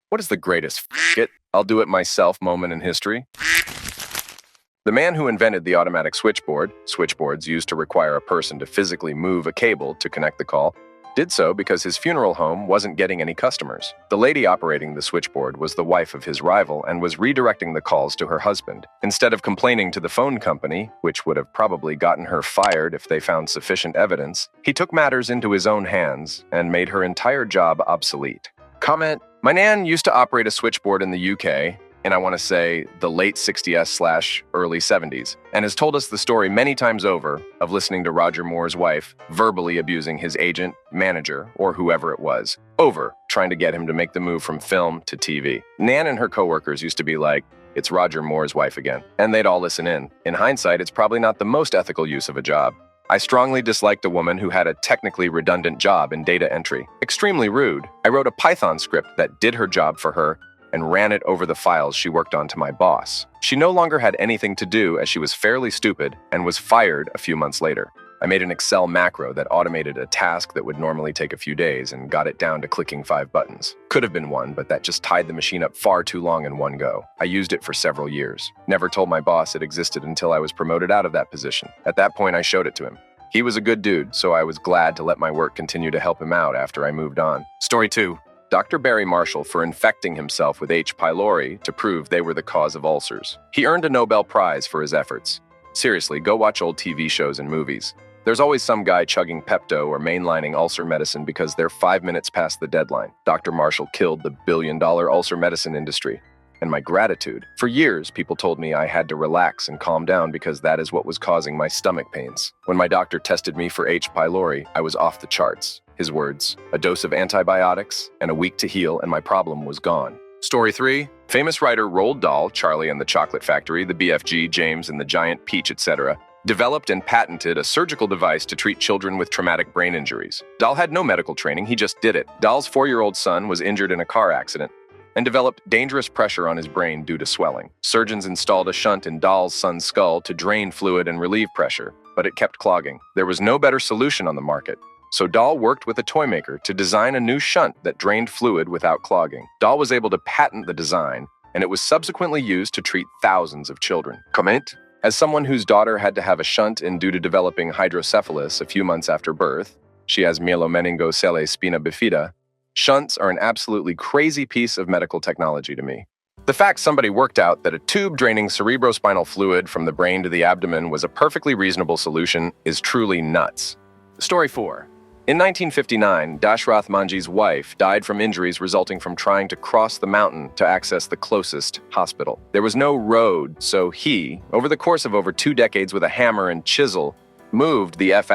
What is the greatest it, I'll do it myself moment in history? The man who invented the automatic switchboard, switchboards used to require a person to physically move a cable to connect the call, did so because his funeral home wasn't getting any customers. The lady operating the switchboard was the wife of his rival and was redirecting the calls to her husband. Instead of complaining to the phone company, which would have probably gotten her fired if they found sufficient evidence, he took matters into his own hands and made her entire job obsolete. Comment: My nan used to operate a switchboard in the UK, and I want to say the late 60s/early 70s, and has told us the story many times over of listening to Roger Moore's wife verbally abusing his agent, manager, or whoever it was, over trying to get him to make the move from film to TV. Nan and her coworkers used to be like, "It's Roger Moore's wife again," and they'd all listen in. In hindsight, it's probably not the most ethical use of a job. I strongly disliked a woman who had a technically redundant job in data entry. Extremely rude. I wrote a Python script that did her job for her and ran it over the files she worked on to my boss. She no longer had anything to do as she was fairly stupid and was fired a few months later. I made an Excel macro that automated a task that would normally take a few days and got it down to clicking 5 buttons. Could have been one, but that just tied the machine up far too long in one go. I used it for several years. Never told my boss it existed until I was promoted out of that position. At that point, I showed it to him. He was a good dude, so I was glad to let my work continue to help him out after I moved on. Story 2. Dr. Barry Marshall for infecting himself with H. pylori to prove they were the cause of ulcers. He earned a Nobel Prize for his efforts. Seriously, go watch old TV shows and movies. There's always some guy chugging Pepto or mainlining ulcer medicine because they're 5 minutes past the deadline. Dr. Marshall killed the billion-dollar ulcer medicine industry. And my gratitude. For years, people told me I had to relax and calm down because that is what was causing my stomach pains. When my doctor tested me for H. pylori, I was off the charts. His words: a dose of antibiotics and a week to heal, and my problem was gone. Story 3. Famous writer Roald Dahl, Charlie and the Chocolate Factory, the BFG, James and the Giant Peach, etc., developed and patented a surgical device to treat children with traumatic brain injuries. Dahl had no medical training, he just did it. Dahl's 4-year-old son was injured in a car accident and developed dangerous pressure on his brain due to swelling. Surgeons installed a shunt in Dahl's son's skull to drain fluid and relieve pressure, but it kept clogging. There was no better solution on the market. So Dahl worked with a toy maker to design a new shunt that drained fluid without clogging. Dahl was able to patent the design, and it was subsequently used to treat thousands of children. Comment: As someone whose daughter had to have a shunt in due to developing hydrocephalus a few months after birth, she has mielomeningocele spina bifida, shunts are an absolutely crazy piece of medical technology to me. The fact somebody worked out that a tube draining cerebrospinal fluid from the brain to the abdomen was a perfectly reasonable solution is truly nuts. Story 4. In 1959, Dashrath Manji's wife died from injuries resulting from trying to cross the mountain to access the closest hospital. There was no road, so he, over the course of over 2 decades with a hammer and chisel, moved the F***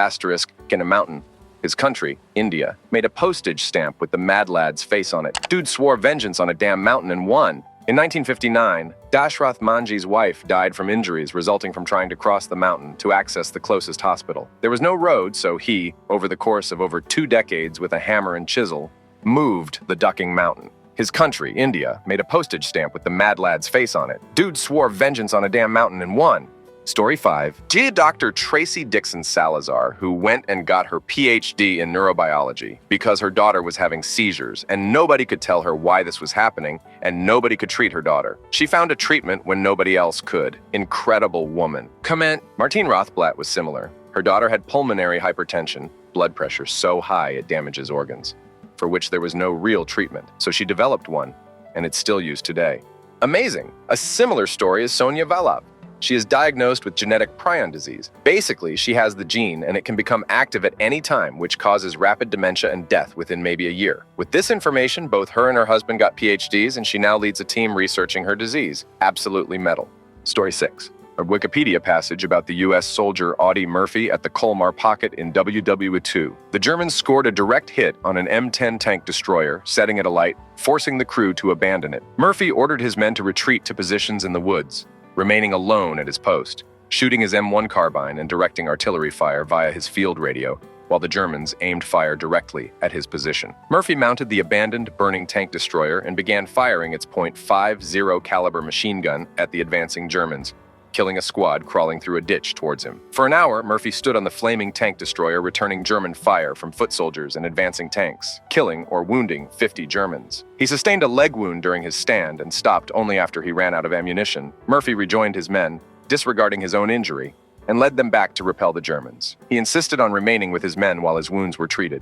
in a mountain. His country, India, made a postage stamp with the mad lad's face on it. Dude swore vengeance on a damn mountain and won. In 1959, Dashrath Manji's wife died from injuries resulting from trying to cross the mountain to access the closest hospital. There was no road, so he, over the course of over 2 decades with a hammer and chisel, moved the ducking mountain. His country, India, made a postage stamp with the mad lad's face on it. Dude swore vengeance on a damn mountain and won. Story 5. Dear Dr. Tracy Dixon Salazar, who went and got her PhD in neurobiology because her daughter was having seizures and nobody could tell her why this was happening and nobody could treat her daughter. She found a treatment when nobody else could. Incredible woman. Comment: Martine Rothblatt was similar. Her daughter had pulmonary hypertension, blood pressure so high it damages organs, for which there was no real treatment. So she developed one, and it's still used today. Amazing. A similar story is Sonia Valov. She is diagnosed with genetic prion disease. Basically, she has the gene and it can become active at any time, which causes rapid dementia and death within maybe a year. With this information, both her and her husband got PhDs and she now leads a team researching her disease. Absolutely metal. Story 6. A Wikipedia passage about the US soldier Audie Murphy at the Colmar Pocket in WW2. The Germans scored a direct hit on an M10 tank destroyer, setting it alight, forcing the crew to abandon it. Murphy ordered his men to retreat to positions in the woods, remaining alone at his post, shooting his M1 carbine and directing artillery fire via his field radio, while the Germans aimed fire directly at his position. Murphy mounted the abandoned, burning tank destroyer and began firing its .50 caliber machine gun at the advancing Germans, killing a squad crawling through a ditch towards him. For an hour, Murphy stood on the flaming tank destroyer, returning German fire from foot soldiers and advancing tanks, killing or wounding 50 Germans. He sustained a leg wound during his stand and stopped only after he ran out of ammunition. Murphy rejoined his men, disregarding his own injury, and led them back to repel the Germans. He insisted on remaining with his men while his wounds were treated.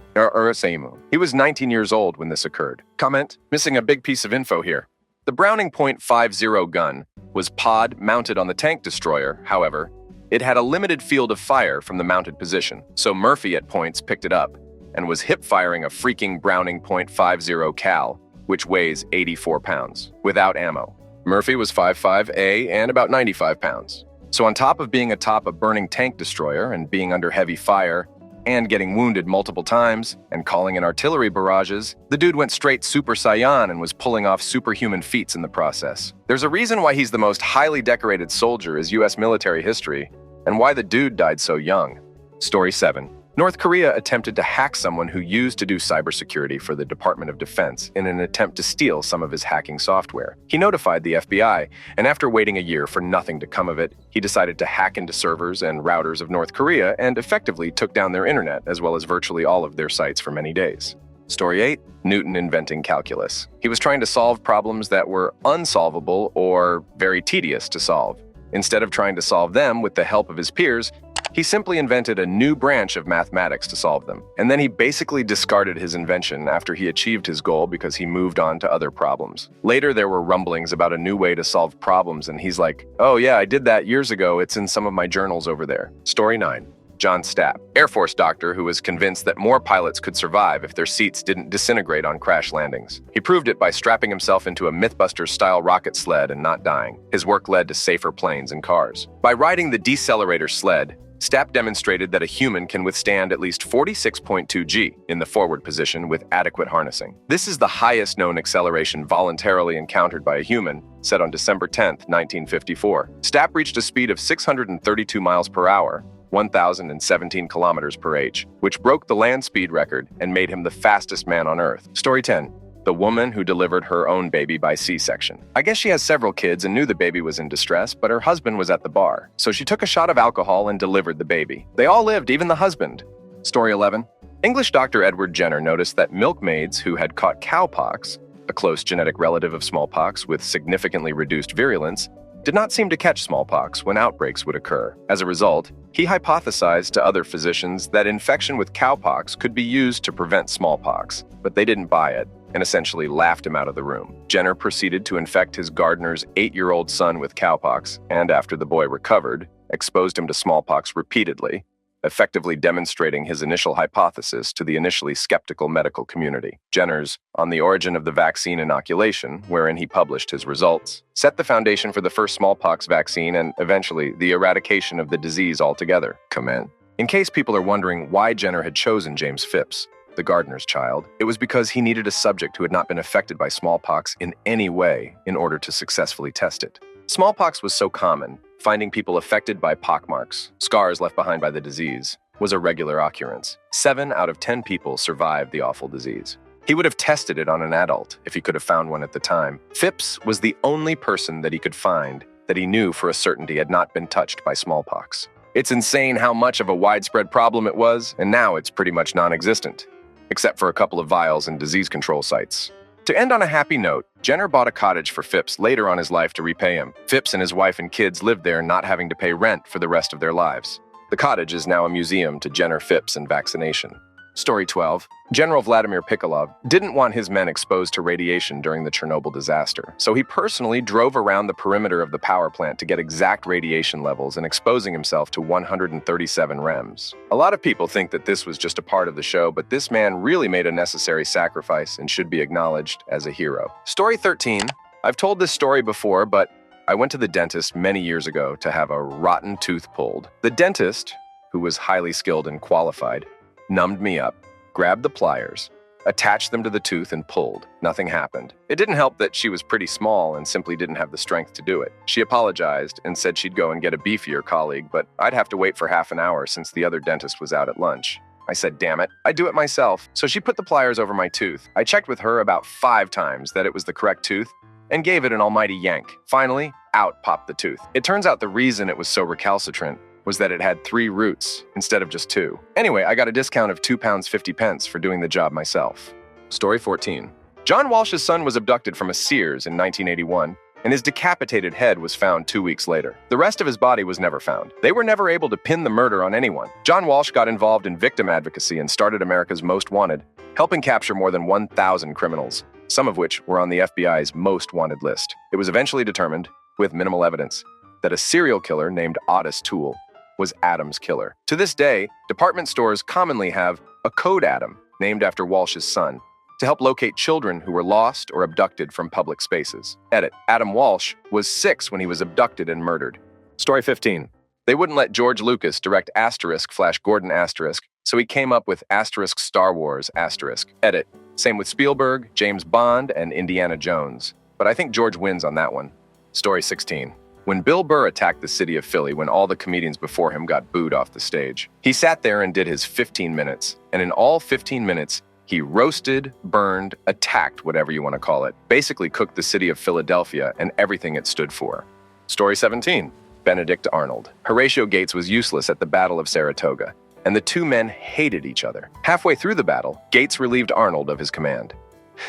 He was 19 years old when this occurred. Comment: missing a big piece of info here. The Browning .50 gun was pod-mounted on the tank destroyer. However, it had a limited field of fire from the mounted position, so Murphy at points picked it up and was hip-firing a freaking Browning .50 cal, which weighs 84 pounds, without ammo. Murphy was 5'5" and about 95 pounds. So on top of being atop a burning tank destroyer and being under heavy fire and getting wounded multiple times and calling in artillery barrages, the dude went straight Super Saiyan and was pulling off superhuman feats in the process. There's a reason why he's the most highly decorated soldier in US military history and why the dude died so young. Story 7. North Korea attempted to hack someone who used to do cybersecurity for the Department of Defense in an attempt to steal some of his hacking software. He notified the FBI, and after waiting a year for nothing to come of it, he decided to hack into servers and routers of North Korea and effectively took down their internet as well as virtually all of their sites for many days. Story 8. Newton inventing calculus. He was trying to solve problems that were unsolvable or very tedious to solve. Instead of trying to solve them with the help of his peers, he simply invented a new branch of mathematics to solve them, and then he basically discarded his invention after he achieved his goal because he moved on to other problems. Later, there were rumblings about a new way to solve problems, and he's like, "Oh yeah, I did that years ago. It's in some of my journals over there." Story 9. John Stapp, Air Force doctor who was convinced that more pilots could survive if their seats didn't disintegrate on crash landings. He proved it by strapping himself into a Mythbusters-style rocket sled and not dying. His work led to safer planes and cars. By riding the decelerator sled, Stapp demonstrated that a human can withstand at least 46.2 g in the forward position with adequate harnessing. This is the highest known acceleration voluntarily encountered by a human, set on December 10, 1954. Stapp reached a speed of 632 miles per hour, 1,017 kilometers per h, which broke the land speed record and made him the fastest man on Earth. Story 10. The woman who delivered her own baby by C-section. I guess she has several kids and knew the baby was in distress, but her husband was at the bar. So she took a shot of alcohol and delivered the baby. They all lived, even the husband. Story 11. English Dr. Edward Jenner noticed that milkmaids who had caught cowpox, a close genetic relative of smallpox with significantly reduced virulence, did not seem to catch smallpox when outbreaks would occur. As a result, he hypothesized to other physicians that infection with cowpox could be used to prevent smallpox, but they didn't buy it and essentially laughed him out of the room. Jenner proceeded to infect his gardener's 8-year-old son with cowpox, and after the boy recovered, exposed him to smallpox repeatedly, effectively demonstrating his initial hypothesis to the initially skeptical medical community. Jenner's On the Origin of the Vaccine Inoculation, wherein he published his results, set the foundation for the first smallpox vaccine and, eventually, the eradication of the disease altogether. Comment. In case people are wondering why Jenner had chosen James Phipps, the gardener's child, it was because he needed a subject who had not been affected by smallpox in any way in order to successfully test it. Smallpox was so common, finding people affected by pockmarks, scars left behind by the disease, was a regular occurrence. 7 out of 10 people survived the awful disease. He would have tested it on an adult if he could have found one at the time. Phipps was the only person that he could find that he knew for a certainty had not been touched by smallpox. It's insane how much of a widespread problem it was, and now it's pretty much non-existent, except for a couple of vials and disease control sites. To end on a happy note, Jenner bought a cottage for Phipps later on his life to repay him. Phipps and his wife and kids lived there, not having to pay rent for the rest of their lives. The cottage is now a museum to Jenner, Phipps, and vaccination. Story 12. General Vladimir Pikolov didn't want his men exposed to radiation during the Chernobyl disaster, so he personally drove around the perimeter of the power plant to get exact radiation levels and exposing himself to 137 rems. A lot of people think that this was just a part of the show, but this man really made a necessary sacrifice and should be acknowledged as a hero. Story 13. I've told this story before, but I went to the dentist many years ago to have a rotten tooth pulled. The dentist, who was highly skilled and qualified, numbed me up, grabbed the pliers, attached them to the tooth, and pulled. Nothing happened. It didn't help that she was pretty small and simply didn't have the strength to do it. She apologized and said she'd go and get a beefier colleague, but I'd have to wait for half an hour since the other dentist was out at lunch. I said, damn it, I'd do it myself. So she put the pliers over my tooth. I checked with her about 5 times that it was the correct tooth and gave it an almighty yank. Finally, out popped the tooth. It turns out the reason it was so recalcitrant was that it had 3 roots instead of just 2. Anyway, I got a discount of £2.50 for doing the job myself. Story 14. John Walsh's son was abducted from a Sears in 1981, and his decapitated head was found 2 weeks later. The rest of his body was never found. They were never able to pin the murder on anyone. John Walsh got involved in victim advocacy and started America's Most Wanted, helping capture more than 1,000 criminals, some of which were on the FBI's Most Wanted list. It was eventually determined, with minimal evidence, that a serial killer named Otis Toole was Adam's killer. To this day, department stores commonly have a code Adam, named after Walsh's son, to help locate children who were lost or abducted from public spaces. Edit. Adam Walsh was 6 when he was abducted and murdered. Story 15. They wouldn't let George Lucas direct *Gordon*, so he came up with *Star Wars*. Edit. Same with Spielberg, James Bond, and Indiana Jones. But I think George wins on that one. Story 16. When Bill Burr attacked the city of Philly when all the comedians before him got booed off the stage, he sat there and did his 15 minutes. And in all 15 minutes, he roasted, burned, attacked, whatever you want to call it, basically cooked the city of Philadelphia and everything it stood for. Story 17. Benedict Arnold. Horatio Gates was useless at the Battle of Saratoga, and the 2 men hated each other. Halfway through the battle, Gates relieved Arnold of his command.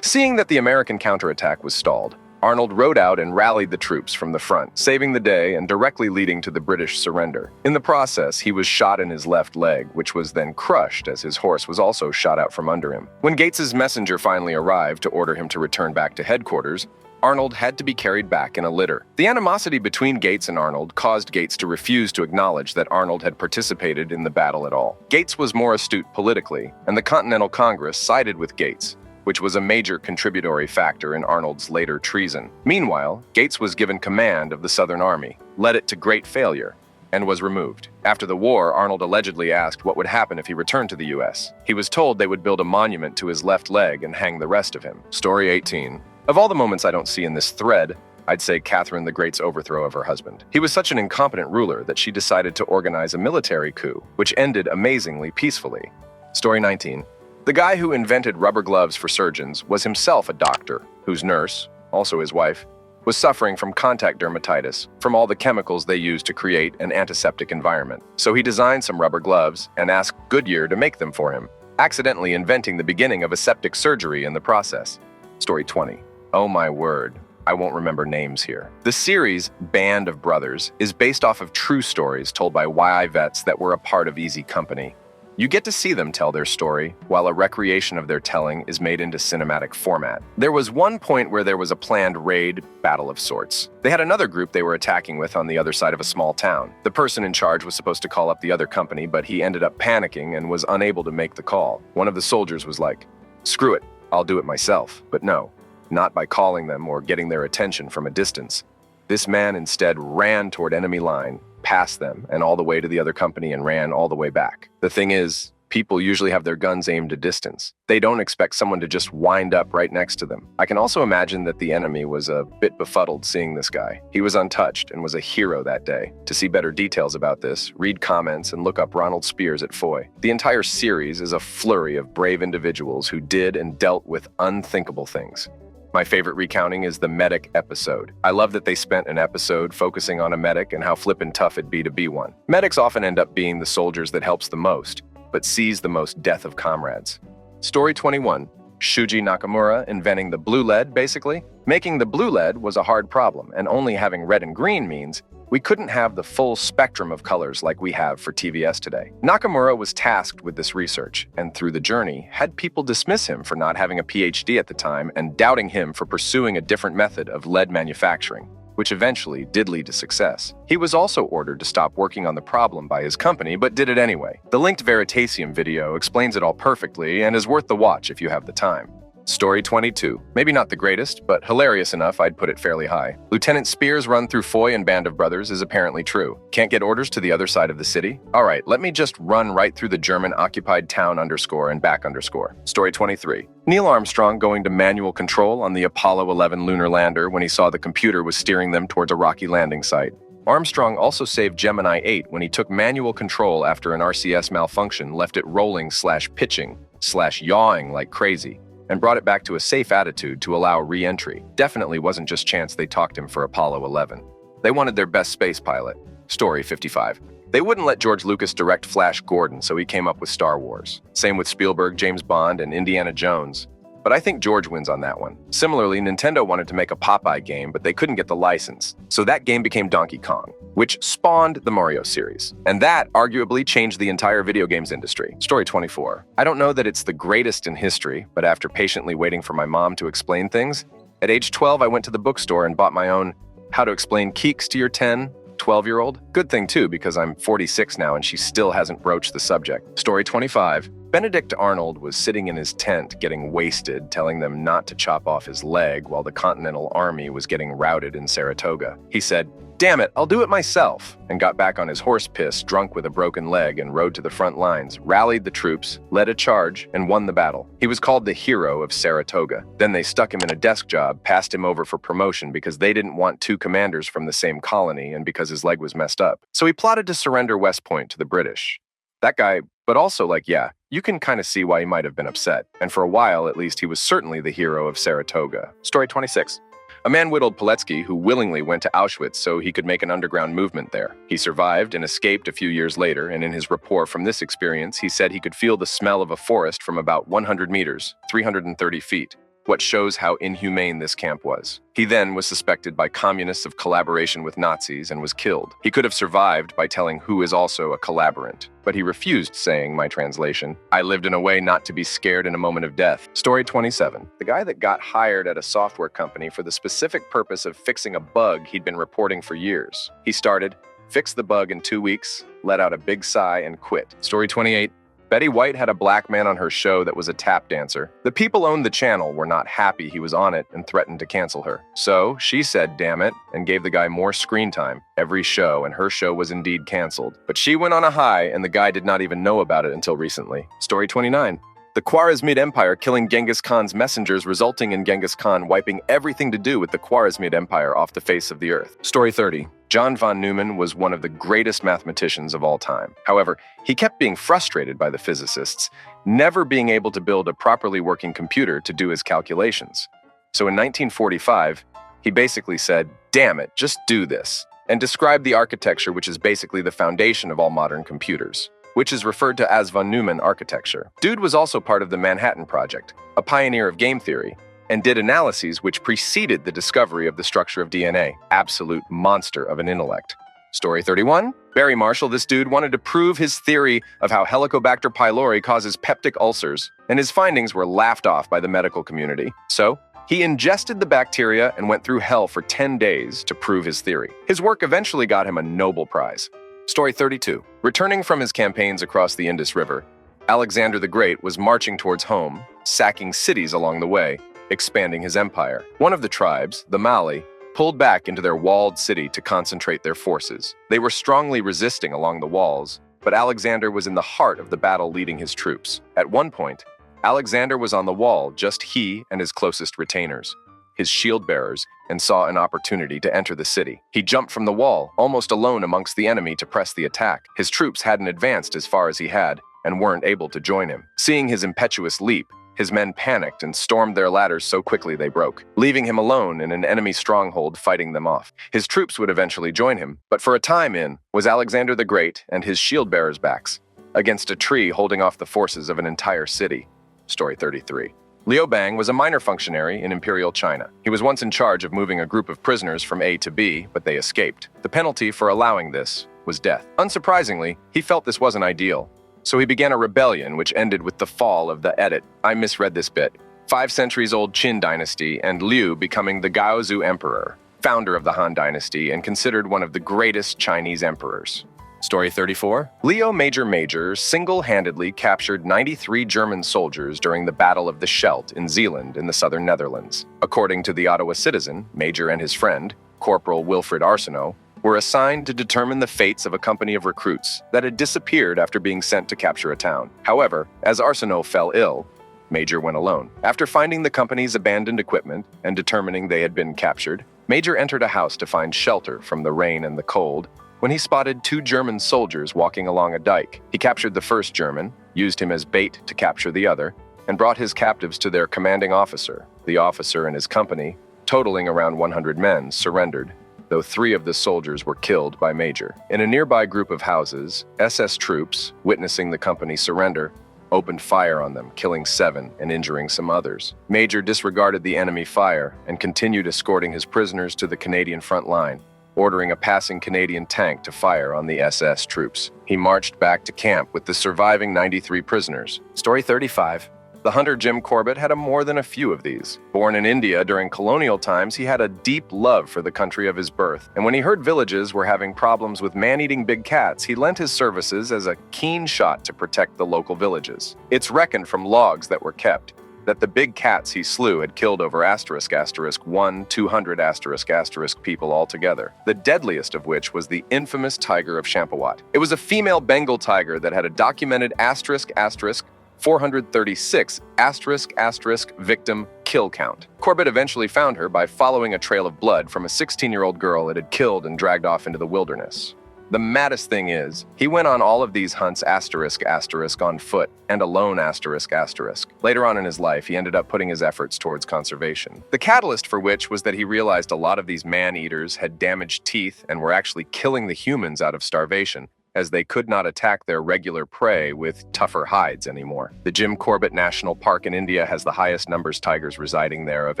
Seeing that the American counterattack was stalled, Arnold rode out and rallied the troops from the front, saving the day and directly leading to the British surrender. In the process, he was shot in his left leg, which was then crushed as his horse was also shot out from under him. When Gates's messenger finally arrived to order him to return back to headquarters, Arnold had to be carried back in a litter. The animosity between Gates and Arnold caused Gates to refuse to acknowledge that Arnold had participated in the battle at all. Gates was more astute politically, and the Continental Congress sided with Gates, which was a major contributory factor in Arnold's later treason. Meanwhile, Gates was given command of the Southern Army, led it to great failure, and was removed. After the war, Arnold allegedly asked what would happen if he returned to the U.S. He was told they would build a monument to his left leg and hang the rest of him. Story 18. Of all the moments I don't see in this thread, I'd say Catherine the Great's overthrow of her husband. He was such an incompetent ruler that she decided to organize a military coup, which ended amazingly peacefully. Story 19. The guy who invented rubber gloves for surgeons was himself a doctor, whose nurse, also his wife, was suffering from contact dermatitis from all the chemicals they used to create an antiseptic environment. So he designed some rubber gloves and asked Goodyear to make them for him, accidentally inventing the beginning of aseptic surgery in the process. Story 20. Oh my word, I won't remember names here. The series Band of Brothers is based off of true stories told by YI vets that were a part of Easy Company. You get to see them tell their story, while a recreation of their telling is made into cinematic format. There was one point where there was a planned raid battle of sorts. They had another group they were attacking with on the other side of a small town. The person in charge was supposed to call up the other company, but he ended up panicking and was unable to make the call. One of the soldiers was like, "Screw it, I'll do it myself." But no, not by calling them or getting their attention from a distance. This man instead ran toward enemy line, past them, and all the way to the other company and ran all the way back. The thing is, people usually have their guns aimed at distance. They don't expect someone to just wind up right next to them. I can also imagine that the enemy was a bit befuddled seeing this guy. He was untouched and was a hero that day. To see better details about this, read comments and look up Ronald Spears at Foy. The entire series is a flurry of brave individuals who did and dealt with unthinkable things. My favorite recounting is the medic episode. I love that they spent an episode focusing on a medic and how flippin' tough it'd be to be one. Medics often end up being the soldiers that helps the most, but sees the most death of comrades. Story 21. Shuji Nakamura inventing the blue lead, basically. Making the blue lead was a hard problem, and only having red and green means we couldn't have the full spectrum of colors like we have for TVS today. Nakamura was tasked with this research, and through the journey, had people dismiss him for not having a PhD at the time and doubting him for pursuing a different method of lead manufacturing, which eventually did lead to success. He was also ordered to stop working on the problem by his company, but did it anyway. The linked Veritasium video explains it all perfectly and is worth the watch if you have the time. Story 22. Maybe not the greatest, but hilarious enough I'd put it fairly high. Lieutenant Spears' run through Foy and Band of Brothers is apparently true. Can't get orders to the other side of the city? Alright, let me just run right through the German-occupied town _ and back _ Story 23. Neil Armstrong going to manual control on the Apollo 11 lunar lander when he saw the computer was steering them towards a rocky landing site. Armstrong also saved Gemini 8 when he took manual control after an RCS malfunction left it rolling/pitching/yawing like crazy, and brought it back to a safe attitude to allow re-entry. Definitely wasn't just chance they talked him for Apollo 11. They wanted their best space pilot. Story 55. They wouldn't let George Lucas direct Flash Gordon, so he came up with Star Wars. Same with Spielberg, James Bond, and Indiana Jones. But I think George wins on that one. Similarly, Nintendo wanted to make a Popeye game, but they couldn't get the license. So that game became Donkey Kong, which spawned the Mario series. And that arguably changed the entire video games industry. Story 24. I don't know that it's the greatest in history, but after patiently waiting for my mom to explain things, at age 12 I went to the bookstore and bought my own How to Explain Keeks to Your 10, 12-year-old. Good thing too, because I'm 46 now and she still hasn't broached the subject. Story 25. Benedict Arnold was sitting in his tent getting wasted, telling them not to chop off his leg while the Continental Army was getting routed in Saratoga. He said, "Damn it, I'll do it myself," and got back on his horse piss, drunk with a broken leg, and rode to the front lines, rallied the troops, led a charge, and won the battle. He was called the hero of Saratoga. Then they stuck him in a desk job, passed him over for promotion because they didn't want two commanders from the same colony and because his leg was messed up. So he plotted to surrender West Point to the British. That guy, but also yeah, you can kind of see why he might have been upset. And for a while, at least, he was certainly the hero of Saratoga. Story 26. A man whittled Pilecki who willingly went to Auschwitz so he could make an underground movement there. He survived and escaped a few years later, and in his report from this experience, he said he could feel the smell of a forest from about 100 meters, 330 feet. What shows how inhumane this camp was. He then was suspected by communists of collaboration with Nazis and was killed. He could have survived by telling who is also a collaborant, but he refused, saying, my translation, "I lived in a way not to be scared in a moment of death." Story 27. The guy that got hired at a software company for the specific purpose of fixing a bug he'd been reporting for years. He started, fixed the bug in 2 weeks, let out a big sigh, and quit. Story 28. Betty White had a black man on her show that was a tap dancer. The people owned the channel were not happy he was on it and threatened to cancel her. So she said, damn it, and gave the guy more screen time every show, and her show was indeed canceled. But she went on a high, and the guy did not even know about it until recently. Story 29. The Khwarezmid Empire killing Genghis Khan's messengers, resulting in Genghis Khan wiping everything to do with the Khwarezmid Empire off the face of the earth. Story 30. John von Neumann was one of the greatest mathematicians of all time. However, he kept being frustrated by the physicists, never being able to build a properly working computer to do his calculations. So in 1945, he basically said, damn it, just do this, and described the architecture which is basically the foundation of all modern computers, which is referred to as von Neumann architecture. Dude was also part of the Manhattan Project, a pioneer of game theory, and did analyses which preceded the discovery of the structure of DNA. Absolute monster of an intellect. Story 31. Barry Marshall, this dude, wanted to prove his theory of how Helicobacter pylori causes peptic ulcers, and his findings were laughed off by the medical community. So, he ingested the bacteria and went through hell for 10 days to prove his theory. His work eventually got him a Nobel Prize. Story 32. Returning from his campaigns across the Indus River, Alexander the Great was marching towards home, sacking cities along the way, expanding his empire. One of the tribes, the Mali, pulled back into their walled city to concentrate their forces. They were strongly resisting along the walls, but Alexander was in the heart of the battle leading his troops. At one point, Alexander was on the wall, just he and his closest retainers, his shield bearers, and saw an opportunity to enter the city. He jumped from the wall, almost alone amongst the enemy, to press the attack. His troops hadn't advanced as far as he had, and weren't able to join him. Seeing his impetuous leap, his men panicked and stormed their ladders so quickly they broke, leaving him alone in an enemy stronghold fighting them off. His troops would eventually join him, but for a time was Alexander the Great and his shield-bearers' backs, against a tree holding off the forces of an entire city. Story 33. Liu Bang was a minor functionary in Imperial China. He was once in charge of moving a group of prisoners from A to B, but they escaped. The penalty for allowing this was death. Unsurprisingly, he felt this wasn't ideal. So he began a rebellion which ended with the fall of the I misread this bit, 5 centuries-old Qin dynasty, and Liu becoming the Gaozu Emperor, founder of the Han dynasty and considered one of the greatest Chinese emperors. Story 34. Leo Major single-handedly captured 93 German soldiers during the Battle of the Scheldt in Zeeland in the southern Netherlands. According to the Ottawa Citizen, Major and his friend, Corporal Wilfred Arsenault, were assigned to determine the fates of a company of recruits that had disappeared after being sent to capture a town. However, as Arsenault fell ill, Major went alone. After finding the company's abandoned equipment and determining they had been captured, Major entered a house to find shelter from the rain and the cold when he spotted 2 German soldiers walking along a dike. He captured the first German, used him as bait to capture the other, and brought his captives to their commanding officer. The officer and his company, totaling around 100 men, surrendered, though 3 of the soldiers were killed by Major. In a nearby group of houses, SS troops, witnessing the company surrender, opened fire on them, killing 7 and injuring some others. Major disregarded the enemy fire and continued escorting his prisoners to the Canadian front line, ordering a passing Canadian tank to fire on the SS troops. He marched back to camp with the surviving 93 prisoners. Story 35. The hunter Jim Corbett had more than a few of these. Born in India during colonial times, he had a deep love for the country of his birth, and when he heard villages were having problems with man-eating big cats, he lent his services as a keen shot to protect the local villages. It's reckoned from logs that were kept that the big cats he slew had killed over **1 200 ** people altogether, the deadliest of which was the infamous tiger of Champawat. It was a female Bengal tiger that had a documented **436 ** victim kill count. Corbett eventually found her by following a trail of blood from a 16-year-old girl it had killed and dragged off into the wilderness. The maddest thing is, he went on all of these hunts *** on foot and alone ***. Later on in his life, he ended up putting his efforts towards conservation. The catalyst for which was that he realized a lot of these man-eaters had damaged teeth and were actually killing the humans out of starvation, as they could not attack their regular prey with tougher hides anymore. The Jim Corbett National Park in India has the highest numbers tigers residing there of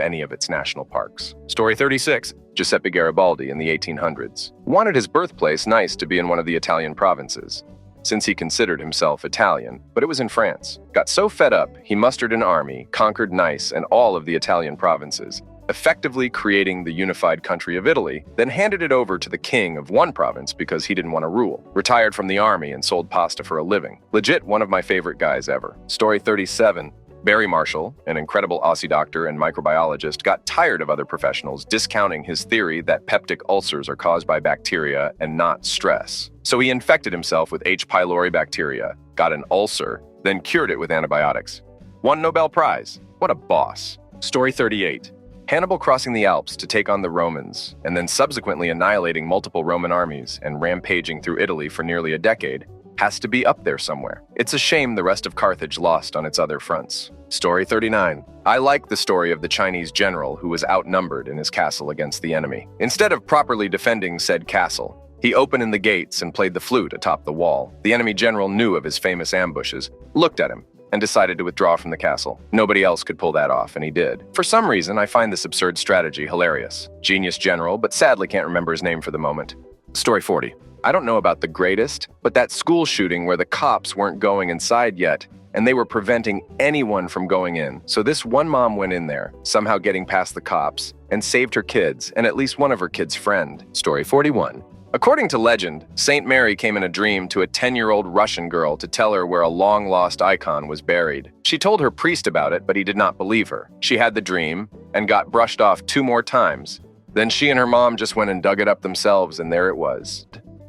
any of its national parks. Story 36. Giuseppe Garibaldi in the 1800s wanted his birthplace nice to be in one of the Italian provinces, since he considered himself Italian, but it was in France. Got so fed up, he mustered an army, conquered Nice and all of the Italian provinces, effectively creating the unified country of Italy, then handed it over to the king of one province because he didn't want to rule. Retired from the army and sold pasta for a living. Legit one of my favorite guys ever. Story 37. Barry Marshall, an incredible Aussie doctor and microbiologist, got tired of other professionals discounting his theory that peptic ulcers are caused by bacteria and not stress. So he infected himself with H. pylori bacteria, got an ulcer, then cured it with antibiotics. Won Nobel Prize. What a boss. Story 38. Hannibal crossing the Alps to take on the Romans, and then subsequently annihilating multiple Roman armies and rampaging through Italy for nearly a decade, has to be up there somewhere. It's a shame the rest of Carthage lost on its other fronts. Story 39. I like the story of the Chinese general who was outnumbered in his castle against the enemy. Instead of properly defending said castle, he opened the gates and played the flute atop the wall. The enemy general knew of his famous ambushes, looked at him, and decided to withdraw from the castle. Nobody else could pull that off, and he did. For some reason, I find this absurd strategy hilarious. Genius general, but sadly can't remember his name for the moment. Story 40. I don't know about the greatest, but that school shooting where the cops weren't going inside yet, and they were preventing anyone from going in. So this one mom went in there, somehow getting past the cops, and saved her kids, and at least one of her kids' friend. Story 41. According to legend, Saint Mary came in a dream to a 10-year-old Russian girl to tell her where a long-lost icon was buried. She told her priest about it, but he did not believe her. She had the dream and got brushed off 2 more times. Then she and her mom just went and dug it up themselves, and there it was.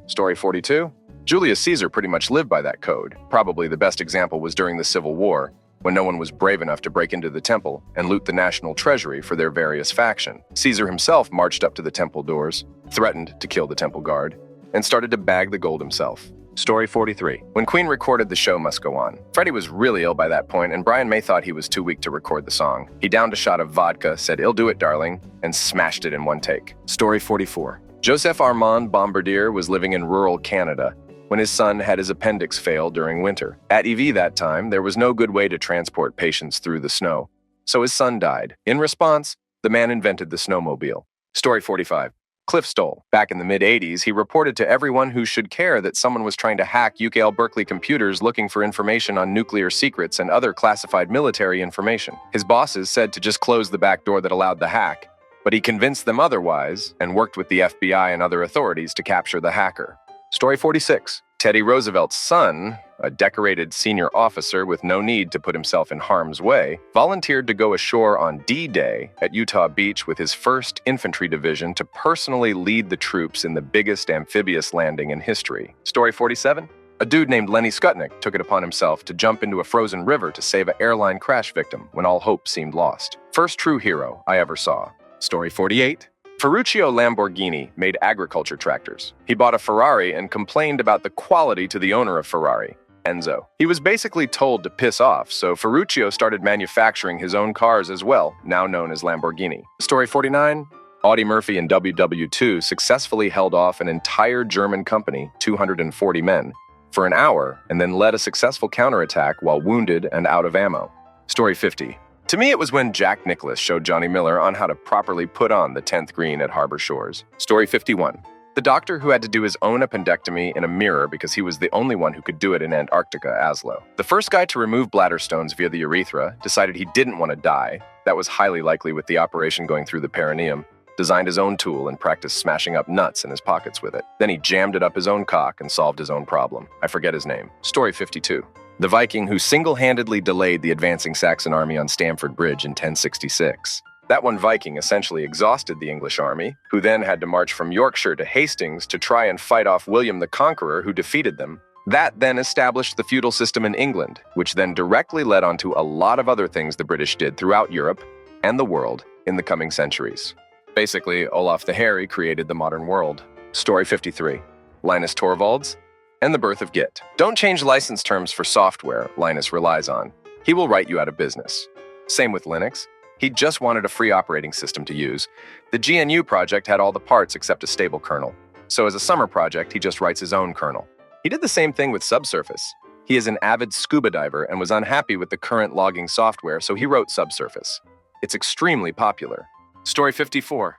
Story 42. Julius Caesar pretty much lived by that code. Probably the best example was during the Civil War, when no one was brave enough to break into the temple and loot the national treasury for their various faction. Caesar himself marched up to the temple doors, threatened to kill the temple guard, and started to bag the gold himself. Story 43. When Queen recorded The Show Must Go On, Freddie was really ill by that point, and Brian May thought he was too weak to record the song. He downed a shot of vodka, said, "I'll do it, darling," and smashed it in one take. Story 44. Joseph Armand Bombardier was living in rural Canada when his son had his appendix fail during winter. At EV that time, there was no good way to transport patients through the snow, so his son died. In response, the man invented the snowmobile. Story 45. Cliff Stoll. Back in the mid-'80s, he reported to everyone who should care that someone was trying to hack UCL Berkeley computers looking for information on nuclear secrets and other classified military information. His bosses said to just close the back door that allowed the hack, but he convinced them otherwise and worked with the FBI and other authorities to capture the hacker. Story 46. Teddy Roosevelt's son, a decorated senior officer with no need to put himself in harm's way, volunteered to go ashore on D-Day at Utah Beach with his 1st Infantry Division to personally lead the troops in the biggest amphibious landing in history. Story 47. A dude named Lenny Skutnik took it upon himself to jump into a frozen river to save an airline crash victim when all hope seemed lost. First true hero I ever saw. Story 48. Ferruccio Lamborghini made agriculture tractors. He bought a Ferrari and complained about the quality to the owner of Ferrari, Enzo. He was basically told to piss off, so Ferruccio started manufacturing his own cars as well, now known as Lamborghini. Story 49. Audie Murphy in WW2 successfully held off an entire German company, 240 men, for an hour and then led a successful counterattack while wounded and out of ammo. Story 50. To me, it was when Jack Nicklaus showed Johnny Miller on how to properly put on the 10th green at Harbor Shores. Story 51. The doctor who had to do his own appendectomy in a mirror because he was the only one who could do it in Antarctica, Aslo. The first guy to remove bladder stones via the urethra decided he didn't want to die. That was highly likely with the operation going through the perineum. Designed his own tool and practiced smashing up nuts in his pockets with it. Then he jammed it up his own cock and solved his own problem. I forget his name. Story 52. The Viking who single-handedly delayed the advancing Saxon army on Stamford Bridge in 1066. That one Viking essentially exhausted the English army, who then had to march from Yorkshire to Hastings to try and fight off William the Conqueror, who defeated them. That then established the feudal system in England, which then directly led on to a lot of other things the British did throughout Europe and the world in the coming centuries. Basically, Olaf the Hairy created the modern world. Story 53. Linus Torvalds and the birth of Git. Don't change license terms for software Linus relies on. He will write you out of business. Same with Linux. He just wanted a free operating system to use. The GNU project had all the parts except a stable kernel. So as a summer project, he just writes his own kernel. He did the same thing with Subsurface. He is an avid scuba diver and was unhappy with the current logging software, so he wrote Subsurface. It's extremely popular. Story 54.